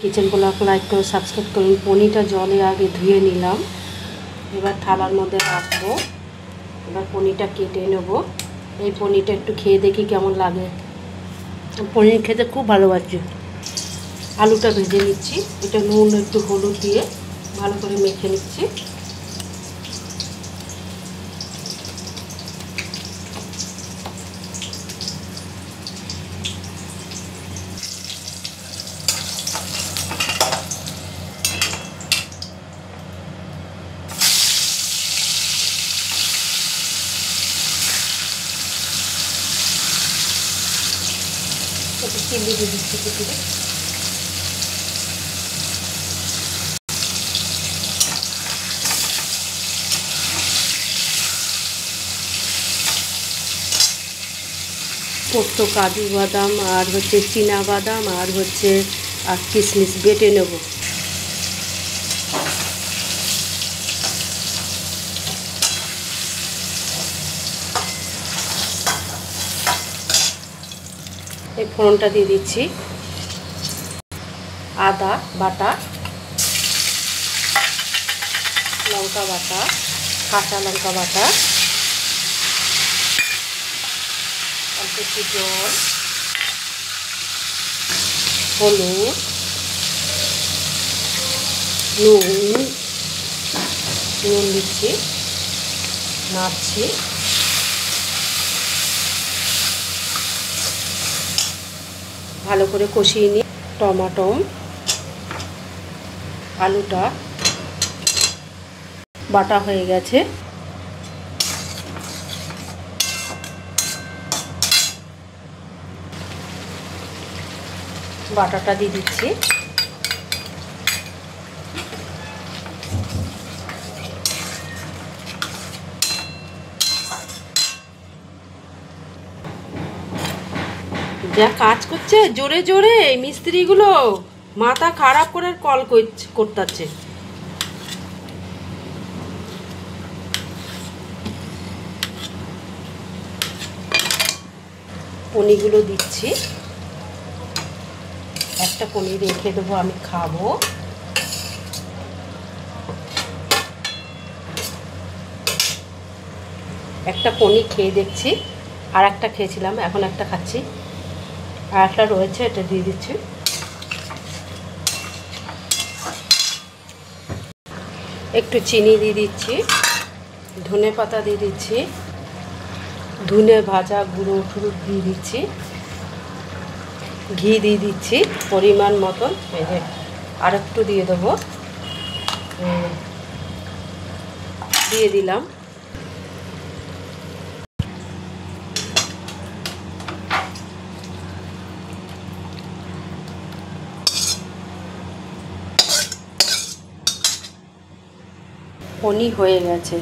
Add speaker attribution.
Speaker 1: Kitchen blog like করে subscribe করুন। পনিরটা জলে আগে ধুয়ে নিলাম, এবার থালার মধ্যে রাখবো। এবার পনিরটা কেটে নেব। এই পনিরটা একটু খেয়ে দেখি কেমন লাগে। পনির খেতে খুব ভালোবাসি। আলুটা ভেজে নিচ্ছি, এটা নুন একটু হলুদ দিয়ে ভালো করে মেখে নিচ্ছি। একটু চিনি দিয়ে দিচ্ছি কুচিয়ে। পোস্ত, কাজু বাদাম আর চীনা বাদাম আর কিশমিশ বেটে নেব। এই ফোড়নটা দিয়ে দিচ্ছি। আদা বাটা, লঙ্কা বাটা, কাঁচা লঙ্কা বাটা, অল্প একটু জল, হলুদ, নুন দিচ্ছি, নাড়ছি। ভালো করে কষিয়ে নিই। টমাটো, আলুটা বাটা হয়ে গেছে। বাটাটা দিয়ে দিচ্ছি। যা কাজ করছে জোরে জোরে মিস্ত্রিগুলো, মাথা খারাপ করে কল করতেছে। পনিরগুলো দিচ্ছি। একটা পনির রেখে দেবো, আমি খাবো। একটা পনির খেয়ে দেখছি, আর একটা খেয়েছিলাম, এখন একটা খাচ্ছি। আর একটা রয়েছে, এটা দিয়ে দিচ্ছি। একটু চিনি দিয়ে দিচ্ছি, ধনে পাতা দিয়ে দিচ্ছি, ধনে ভাজা গুঁড়ো টুড়ো দিয়ে দিচ্ছি, ঘি দিয়ে দিচ্ছি পরিমাণ মতন। এই যে আর একটু দিয়ে দেবো, দিয়ে দিলাম। পনির হয়ে গেছে।